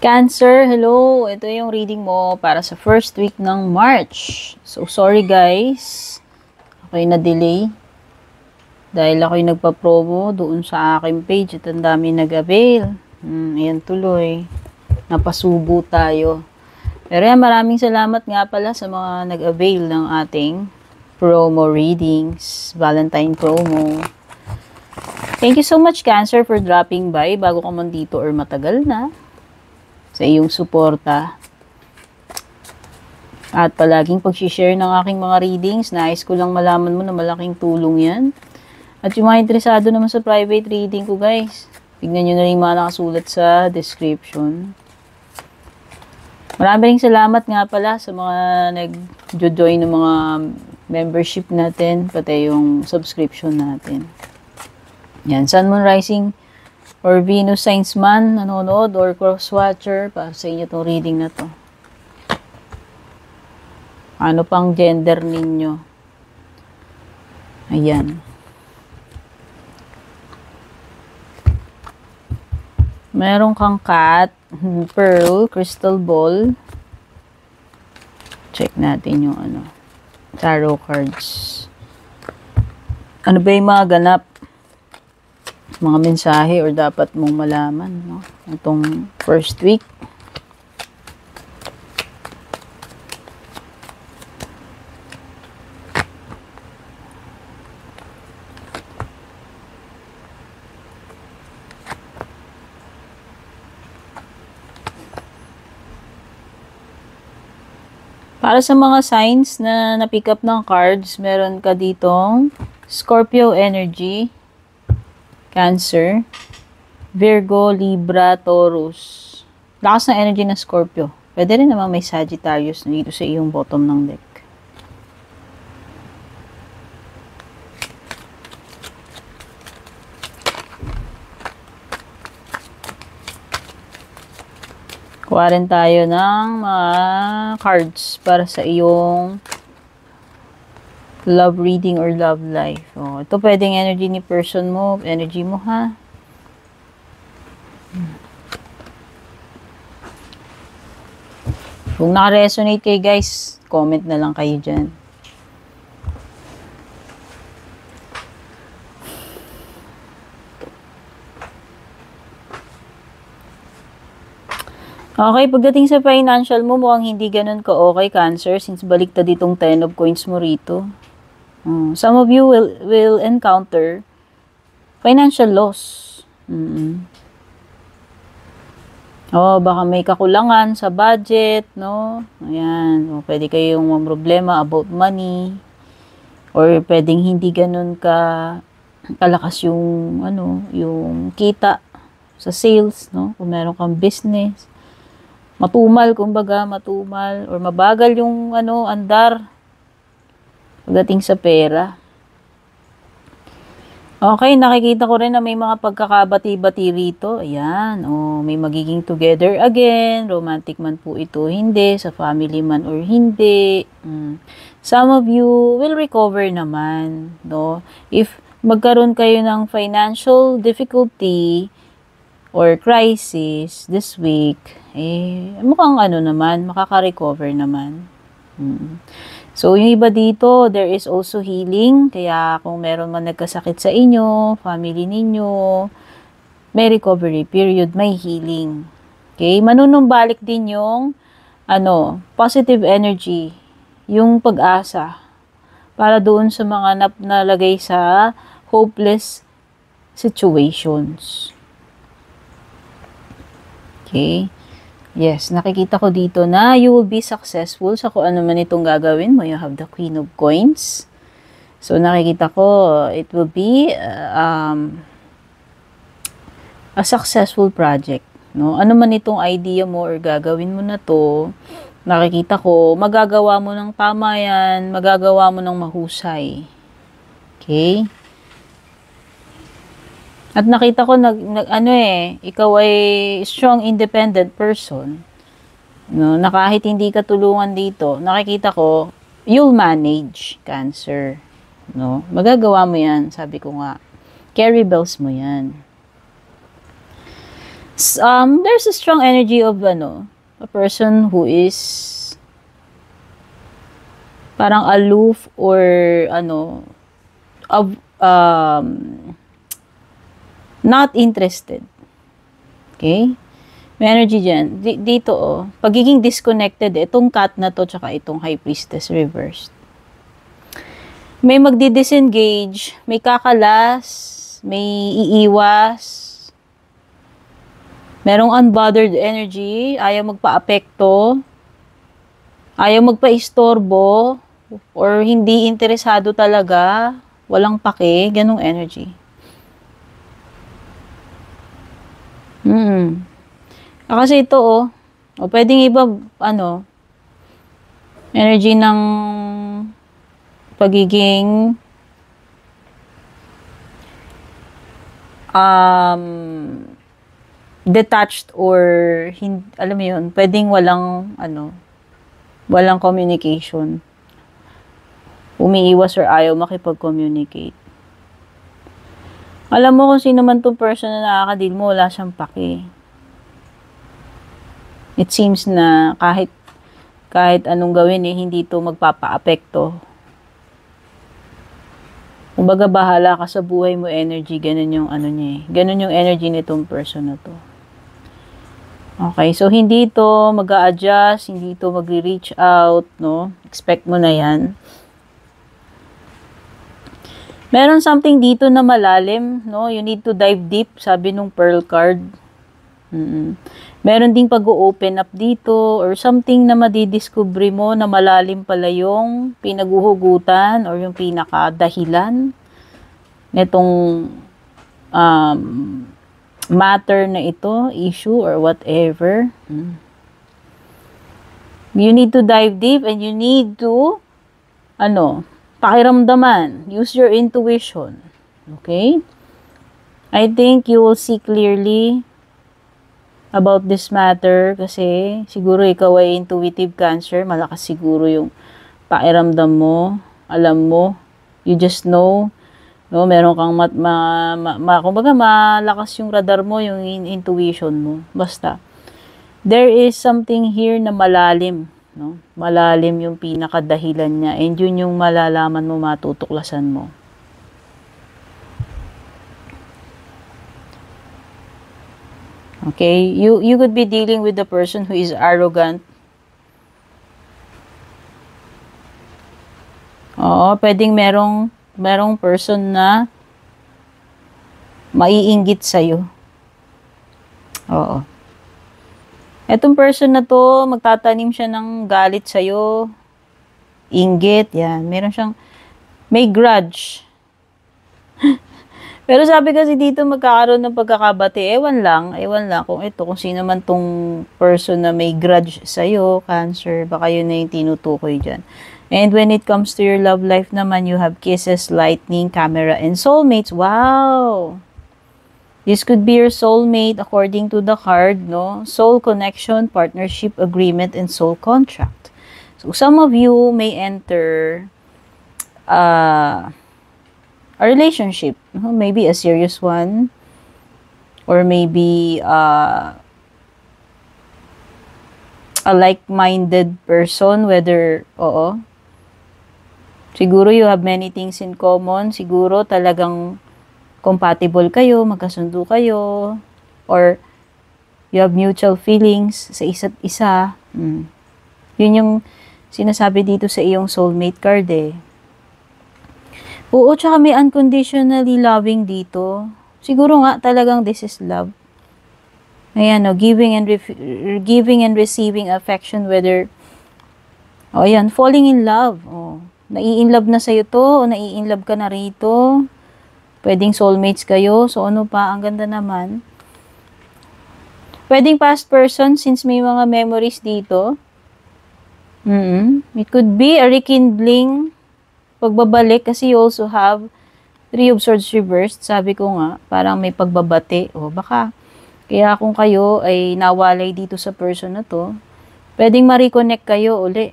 Cancer, hello. Ito yung reading mo para sa first week ng March. So, sorry guys. Ako'y na-delay. Dahil ako'y nagpa-promo doon sa aking page at ang dami nag-avail. Ayan tuloy. Napasubo tayo. Pero yan, maraming salamat nga pala sa mga nag-avail ng ating promo readings. Valentine promo. Thank you so much, Cancer, for dropping by bago ka man dito or matagal na. Sa iyong suporta. At palaging pag-share ng aking mga readings, nais ko lang malaman mo na malaking tulong yan. At yung mga interesado naman sa private reading ko guys, tignan nyo na rin mga nakasulat sa description. Maraming salamat nga pala sa mga nag-join ng mga membership natin, pati yung subscription natin. Yan, Sun, Moon, Rising, or Venus signs man, nanonood, or cross-watcher, para sa inyo itong reading na to. Ano pang gender ninyo? Ayan. Meron kang cat, pearl, crystal ball. Check natin yung tarot cards. Ano ba yung mga ganap? Mga mensahe or dapat mong malaman, no? Itong first week. Para sa mga signs na na-pick up ng cards, meron ka ditong Scorpio energy, Cancer, Virgo, Libra, Taurus. Lakas ng energy ng Scorpio. Pwede rin naman may Sagittarius dito sa iyong bottom ng deck. Kuha rin tayo ng mga cards para sa iyong love reading or love life. Oh, ito pwedeng energy ni person mo, energy mo ha. Kung naka-resonate kayo guys, comment na lang kayo dyan. Okay, pagdating sa financial mo, mukhang hindi ganun ka-okay, Cancer, since baliktad itong 10 of coins mo rito. Some of you will encounter financial loss. Baka may kakulangan sa budget, no? Ayan, pwede kayong problema about money, or pwedeng hindi ganun kalakas yung yung kita sa sales, no? Kung meron kang business, matumal, kumbaga, matumal, or mabagal yung andar pagdating sa pera. Okay, nakikita ko rin na may mga pagkakabati-bati rito. Ayan, may magiging together again. Romantic man po ito, hindi. Sa family man or hindi. Some of you will recover naman, no? If magkaroon kayo ng financial difficulty or crisis this week, mukhang naman, makaka-recover naman. So, yung iba dito, there is also healing. Kaya, kung meron man nagkasakit sa inyo, family ninyo, may recovery period, may healing. Okay? Manunumbalik din yung, positive energy, yung pag-asa, para doon sa mga nalagay sa hopeless situations. Okay? Yes, nakikita ko dito na you will be successful sa kung ano man itong gagawin mo. You have the Queen of Coins. So, nakikita ko, it will be a successful project. No? Ano man itong idea mo or gagawin mo na to, nakikita ko, magagawa mo ng tama yan, magagawa mo ng mahusay. Okay? At nakita ko ikaw ay strong independent person. No, na kahit hindi ka tulungan dito, nakikita ko you'll manage, Cancer. No, magagawa mo 'yan, sabi ko nga. Carry bells mo 'yan. There's a strong energy of, a person who is parang aloof or, of, not interested. Okay? May energy dyan. Dito, pagiging disconnected, itong cat na to, tsaka itong high priestess reversed. May magdi-disengage, may kakalas, may iiwas, merong unbothered energy, ayaw magpa-apekto, ayaw magpa-istorbo, or hindi interesado talaga, walang pake, ganong energy. Kasi ito, pwedeng iba, energy ng pagiging detached or alam mo yun, pwedeng walang communication. Umiiwas or ayaw makipag-communicate. Alam mo kung sino man tong person na nakakadeal mo, wala siyang pake. It seems na kahit anong gawin hindi to magpapa-apekto. Kumbaga bahala ka sa buhay mo energy, ganun yung niya Ganun yung energy nitong person na to. Okay, so hindi to mag-a-adjust, hindi to magre-reach out, no? Expect mo na yan. Meron something dito na malalim, no? You need to dive deep, sabi nung Pearl card. Meron ding pag-open up dito or something na madidiscovery mo na malalim pala yung pinaguhugutan or yung pinakadahilan nitong matter na ito, issue or whatever. You need to dive deep and you need to pakiramdaman. Use your intuition. Okay? I think you will see clearly about this matter kasi siguro ikaw ay intuitive Cancer. Malakas siguro yung pakiramdam mo. Alam mo. You just know. No, meron kang kumbaga malakas yung radar mo, yung intuition mo. Basta. There is something here na malalim. No? Malalim yung pinakadahilan niya. And yun yung malalaman mo, matutuklasan mo. Okay? You could be dealing with the person who is arrogant. Oo, pwedeng merong person na maiinggit sa'yo. Oo. Etong person na to, magtatanim siya ng galit sa'yo. Inggit, yan. May grudge. Pero sabi kasi dito magkakaroon ng pagkakabati. Ewan lang kung sino man tong person na may grudge sa'yo, Cancer, baka yun na yung tinutukoy dyan. And when it comes to your love life naman, you have kisses, lightning, camera, and soulmates. Wow! This could be your soulmate according to the card, no? Soul connection, partnership, agreement, and soul contract. So, some of you may enter a relationship. Maybe a serious one. Or maybe a like-minded person, whether, siguro you have many things in common. Siguro talagang compatible kayo, magkasundo kayo, or you have mutual feelings sa isa't isa. Yun yung sinasabi dito sa iyong soulmate card Oo, tsaka may unconditionally loving dito. Siguro nga talagang this is love. Ayan, giving and receiving affection, whether falling in love. Nai-inlove na sa'yo to, o nai-inlove ka na rito. Pwedeng soulmates kayo. So, ano pa? Ang ganda naman. Pwedeng past person, since may mga memories dito. It could be a rekindling, pagbabalik, kasi you also have 3 of Swords reversed. Sabi ko nga, parang may pagbabati. Baka, kaya kung kayo ay nawalay dito sa person na to, pwedeng ma-reconnect kayo uli.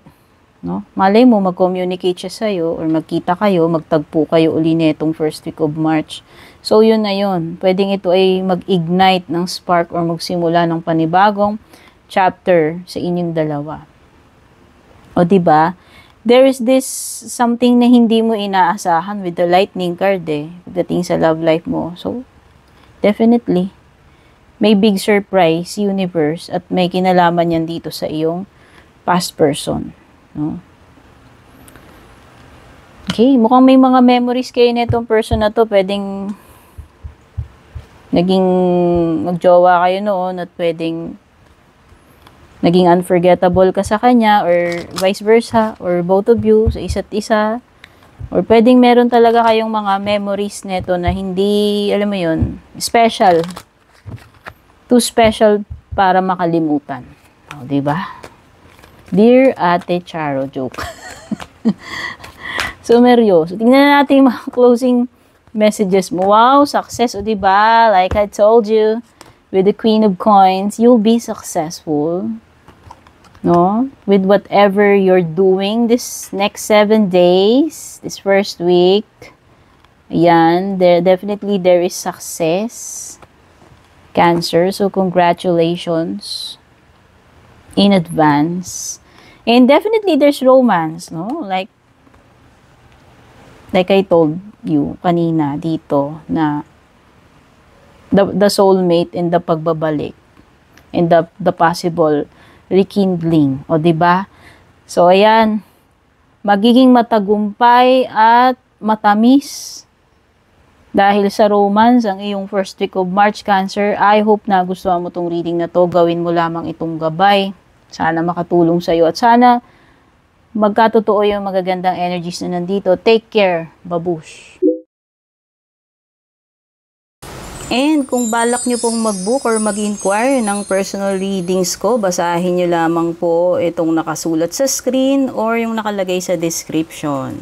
No? Malay mo, mag-communicate siya sa'yo or magkita kayo, magtagpo kayo uli netong first week of March. So, yun na yun. Pwedeng ito ay mag-ignite ng spark or magsimula ng panibagong chapter sa inyong dalawa. O, diba? There is this something na hindi mo inaasahan with the lightning card pagdating sa love life mo. So, definitely, may big surprise, universe, at may kinalaman yan dito sa iyong past person. No? Okay, mukhang may mga memories kayo nitong person na to. Pwedeng naging magjowa kayo noon at pwedeng naging unforgettable ka sa kanya or vice versa or both of you sa isa't isa. Or pwedeng meron talaga kayong mga memories nito na hindi, alam mo yun, special. Too special para makalimutan. O, diba? Dear Ate Charo, joke. So, seryoso. Tingnan natin yung mga closing messages mo. Wow, success, o diba? Like I told you, with the Queen of Coins, you'll be successful. No? With whatever you're doing this next 7 days, this first week. Ayan, definitely there is success. Cancer, so congratulations in advance. And definitely there's romance, no? Like I told you kanina dito na the soulmate and the pagbabalik and the possible rekindling, o diba? So ayan, magiging matagumpay at matamis dahil sa romance ang iyong first week of March, Cancer. I hope na gusto mo tong reading na to. Gawin mo lamang itong gabay. Sana makatulong sa iyo at sana magkatotoo yung magagandang energies na nandito. Take care, babush. And kung balak nyo pong mag-book or mag-inquire ng personal readings ko, basahin nyo lamang po itong nakasulat sa screen or yung nakalagay sa description.